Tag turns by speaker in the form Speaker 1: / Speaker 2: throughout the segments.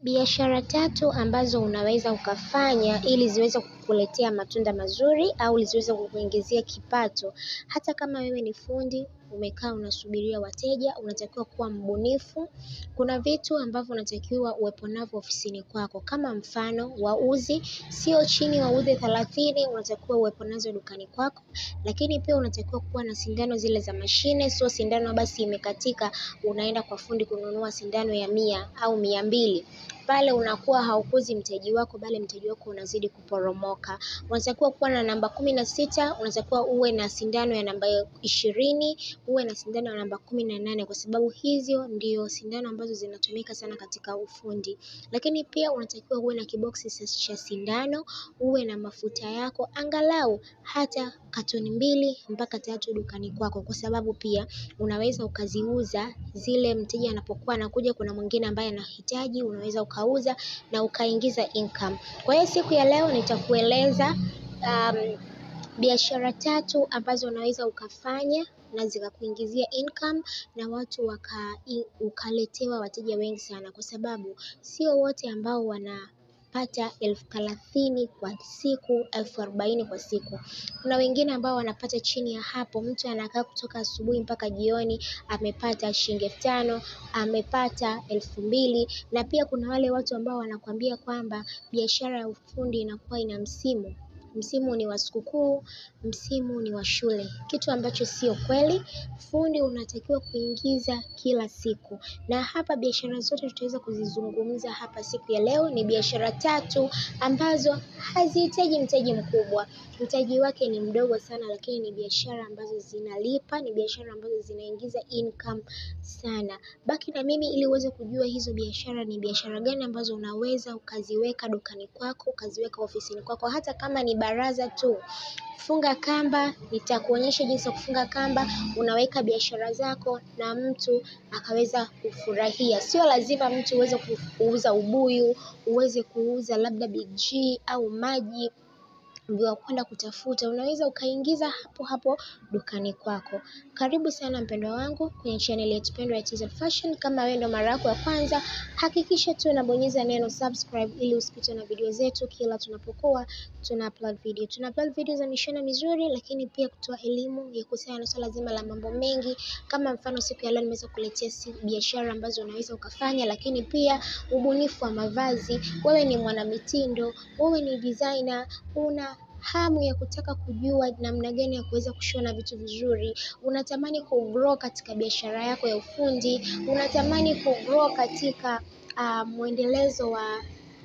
Speaker 1: Biashara tatu ambazo unaweza ukafanya ili ziweze kukuletea matunda mazuri au ziweze kukuingizia kipato. Hata kama wewe ni fundi, umekaa unasubiria wateja, unatakiwa kuwa mbunifu. Kuna vitu ambavyo unatakiwa uwepo navyo ofisini kwako. Kama mfano wauzi, sio chini wauze 30, unatakiwa uwepo nazo dukani kwako. Lakini pia unatakiwa kuwa na sindano zile za mashine, sio sindano basi imekatika, unaenda kwa fundi kununua sindano ya 100 au 200. Pale unakuwa haukuzi mtaji wako, bali mtaji wako unazidi kuporomoka. Unatakiwa kuwa na namba 16, unatakiwa uwe na sindano ya namba 20, uwe na sindano ya namba 18, kwa sababu hizo ndio sindano ambazo zinatumika sana katika ufundi. Lakini pia unatakiwa uwe na kiboksi cha sindano, uwe na mafuta yako, angalau hata katoni 2 mpaka 3 dukani kwako, kwa sababu pia unaweza ukaziuza zile mteja anapokuwa anakuja, kuna mwingine ambaye anahitaji, unaweza ukauza na ukaingiza income. Kwa hiyo siku ya leo nitakueleza biashara tatu ambazo unaweza ukafanya na zikakuingizia income na watu ukaletewa wateja wengi sana, kwa sababu sio wote ambao wanapata 30,000 kwa siku, 40,000 kwa siku. Kuna wengine ambao wanapata chini ya hapo. Mtu anakaa kutoka asubuhi mpaka jioni amepata shilingi 5,000, amepata 2,000. Na pia kuna wale watu ambao wanakuambia kwamba biashara ya ufundi inakuwa ina msimu. Msimu ni wa sikukuu, msimu ni wa shule, kitu ambacho sio kweli. Fundi unatakiwa kuingiza kila siku, na hapa biashara zote tutaweza kuzizungumza hapa siku ya leo. Ni biashara tatu ambazo hazihitaji mtaji mkubwa, mtaji wake ni mdogo sana, lakini ni biashara ambazo zinalipa, ni biashara ambazo zinaingiza income sana. Baki na mimi ili uweze kujua hizo biashara ni biashara gani ambazo unaweza ukaziweka dukani kwako, ukaziweka ofisini kwako, hata kama ni baraza tu. Funga kamba, nitakuonyesha jinsi ya kufunga kamba, unaweka biashara zako na mtu akaweza kufurahia. Sio lazima mtu uweze kuuza ubuyu, uweze kuuza labda Big G au maji ndio kwenda kutafuta, unaweza ukaingiza hapo hapo dukani kwako. Karibu sana mpendwa wangu kwenye channel yetu pendwa ya TZ Fashion. Kama wewe ndo mara yako ya kwanza, hakikisha tu unabonyeza neno subscribe ili usipitwe na video zetu kila tunapokuwa tuna upload video. Tuna upload video za mishono mizuri, lakini pia kutoa elimu ya kuhusiana na swala zima la mambo mengi. Kama mfano siku ya leo nimeweza kuletea biashara ambazo unaweza ukafanya, lakini pia ubunifu wa mavazi. Wewe ni mwanamitindo, wewe ni designer, una hamu ya kutaka kujua namna gani ya kuweza kushona vitu vizuri, unatamani kugrow katika biashara yako ya ufundi, unatamani kugrow katika mwendelezo wa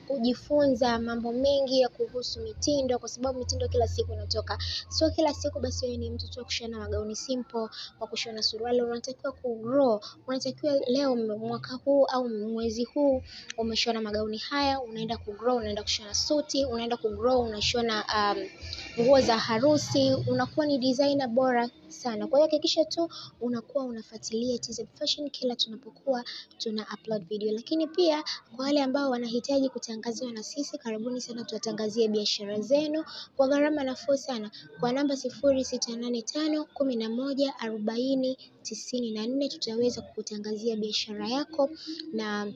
Speaker 1: kujifunza mambo mengi ya kuhusu mitindo, kwa sababu mitindo kila siku inatoka. Sio kila siku basi wewe ni mtu tu wa kushona magauni simple, wa kushona suruali. Unatakiwa kugrow, unatakiwa leo mwaka huu au mwezi huu umeshona magauni haya, unaenda kugrow, unaenda kushona suti, unaenda kugrow, unashona nguo za harusi, unakuwa ni designer bora sana. Kwa hiyo hakikisha tu unakuwa unafuatilia TZ Fashion kila tunapokuwa tuna upload video. Lakini pia kwa wale ambao wanahitaji kutangaziwa na sisi, karibuni sana tuwatangazie biashara zenu kwa gharama nafuu sana. Kwa namba 0685114094 tutaweza kukutangazia biashara yako na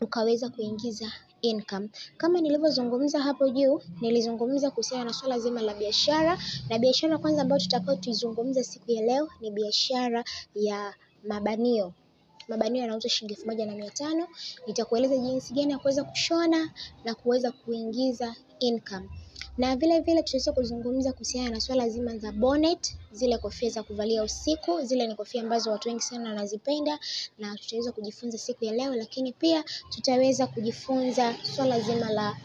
Speaker 1: ukaweza kuingiza income. Kama nilivyozungumza hapo juu, nilizungumza kuhusiana na swala zima la biashara, na biashara kwanza ambayo tutakao tuizungumza siku ya leo ni biashara ya mabanio. Mabanio yanauzwa shilingi 1,500. Nitakueleza jinsi gani ya kuweza kushona na kuweza kuingiza income. Na vile vile tutaweza kuzungumza kuhusiana na swala zima za bonnet, zile kofia za kuvalia usiku. Zile ni kofia ambazo watu wengi sana wanazipenda na tutaweza kujifunza siku ya leo. Lakini pia tutaweza kujifunza swala zima la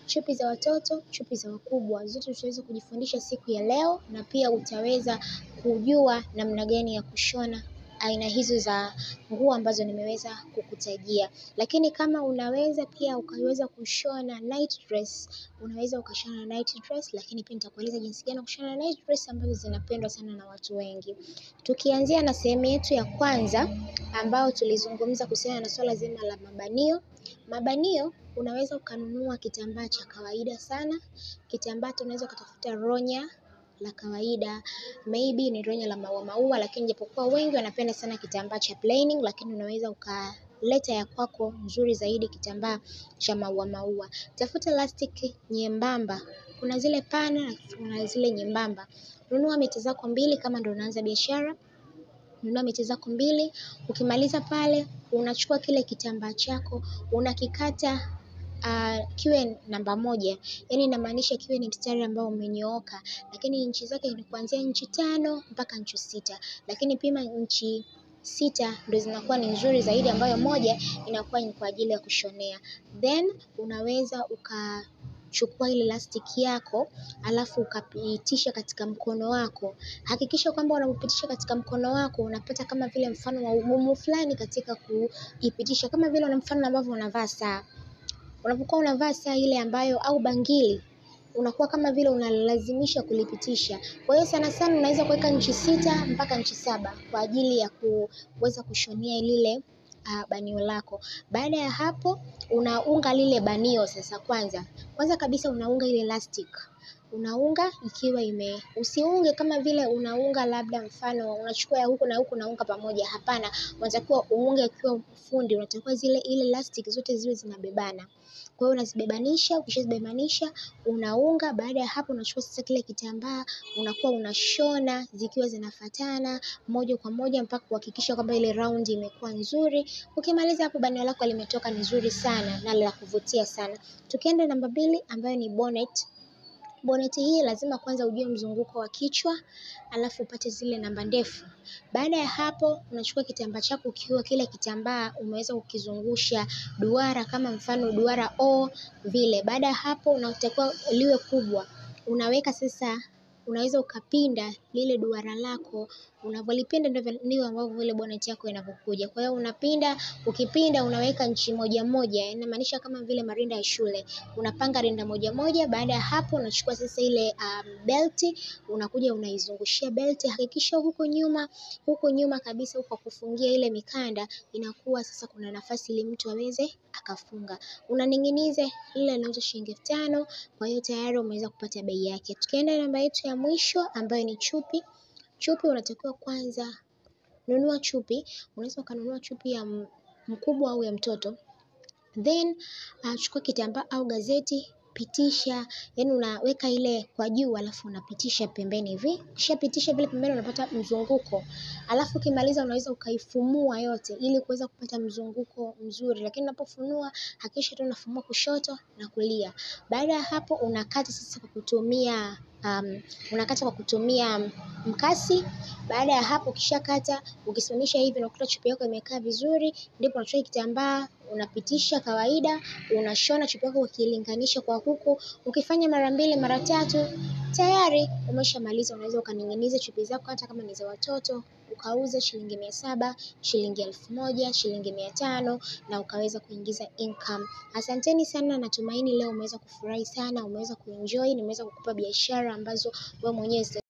Speaker 1: chupi za watoto, chupi za wakubwa, zote tutaweza kujifundisha siku ya leo, na pia utaweza kujua namna gani ya kushona aina hizo za nguo ambazo nimeweza kukutajia. Lakini kama unaweza pia ukaweza kushona night dress, unaweza ukashona night dress, lakini pia nitakueleza jinsi gani kushona night dress ambazo zinapendwa sana na watu wengi. Tukianzia na sehemu yetu ya kwanza ambao tulizungumza kuhusiana na swala zima la mabanio. Mabanio unaweza ukanunua kitambaa cha kawaida sana. Kitambaa unaweza kutafuta ronya la kawaida, maybe ni ronya la maua, lakini japokuwa wengi wanapenda sana kitambaa cha plaining, lakini unaweza kuleta ya kwako nzuri zaidi, kitambaa cha maua maua. Tafuta elastic nyembamba. Kuna zile pana na kuna zile nyembamba. Nunua mita zako 2 kama ndo unaanza biashara. Nunua mita zako 2. Ukimaliza pale, unachukua kile kitambaa chako, unakikata kiwe namba 1. Yaani inamaanisha kiwe ni mstari ambao umenyooka, lakini inchi zake ni kuanzia inchi 5 mpaka inchi 6. Lakini pima inchi 6 ndio zinakuwa ni nzuri zaidi, ambayo 1 inakuwa ni kwa ajili ya kushonea. Then unaweza ukachukua ile elastic yako, alafu ukapitisha katika mkono wako. Hakikisha kwamba unapopitisha katika mkono wako unapata kama vile mfano wa ugumu fulani katika kuipitisha, kama vile una mfano ambavyo unavaa saa. Unapokuwa unavaa saa ile ambayo au bangili, unakuwa kama vile unalazimisha kulipitisha. Kwa hiyo sana sana unaweza kuweka inchi 6 mpaka inchi 7 kwa ajili ya kuweza kushonia lile banio lako. Baada ya hapo unaunga lile banio sasa. Kwanza kabisa unaunga ile elastic. Unaunga ikiwa usiunge kama vile unaunga labda mfano unachukua ya huku na huku unaunga pamoja. Hapana, unatakiwa uunge ikiwa fundi, unatakiwa ile elastic zote ziwe zinabebana. Kwa hiyo unazibebanisha, ukishazibebanisha unaunga. Baada ya hapo unachukua sasa kile kitambaa, unakuwa unashona zikiwa zinafuatana moja kwa moja mpaka kuhakikisha kwamba ile round imekuwa nzuri. Ukimaliza hapo banio lako limetoka nzuri sana na la kuvutia sana. Tukienda namba 2 ambayo ni bonnet. Bonnet hii lazima kwanza ujue mzunguko wa kichwa, alafu upate zile namba ndefu. Baada ya hapo unachukua kitambaa chako, ukiwa kile kitambaa umeweza kukizungusha duara, kama mfano duara O vile. Baada ya hapo unatakiwa liwe kubwa. Unaweka sasa, unaweza ukapinda lile duara lako. Unavyolipinda ndivyo ambavyo ile bonnet yako inapokuja. Kwa hiyo unapinda, ukipinda unaweka inchi 1 inamaanisha kama vile marinda ya shule. Unapanga rinda 1. Baada ya hapo unachukua sasa ile belt, unakuja unaizungushia belt. Hakikisha huko nyuma kabisa huko kufungia ile mikanda inakuwa sasa kuna nafasi ili mtu aweze akafunga. Unaning'iniza ile inauzwa shilingi 5. Kwa hiyo tayari umeweza kupata bei yake. Tukienda namba yetu ya mwisho ambayo ni chupi. Chupi unatakiwa kwanza nunua chupi. Unaweza kununua chupi ya mkubwa au ya mtoto. Then chukua kitambaa au gazeti, pitisha, yani unaweka ile kwa juu alafu unapitisha pembeni hivi. Ukishapitisha vile pembeni unapata mzunguko. Alafu ukimaliza unaweza ukaifumua yote ili kuweza kupata mzunguko mzuri. Lakini unapofunua hakikisha tu unafumua kushoto na kulia. Baada ya hapo unakata sasa kwa kutumia mkasi. Baada ya hapo ukishakata, ukisimamisha hivi unakuta chupi yako imekaa vizuri, ndipo unachukua kitambaa unapitisha kawaida, unashona chupi yako ukilinganisha kwa huku. Ukifanya mara 2 mara 3 tayari umeshamaliza. Unaweza ukaning'iniza chupi zako hata kama ni za watoto, ukauza shilingi 700, shilingi 1000, shilingi 500 na ukaweza kuingiza income. Asanteni sana, natumaini leo umeweza kufurahi sana, umeweza kuenjoy, nimeweza kukupa biashara ambazo wewe mwenyewe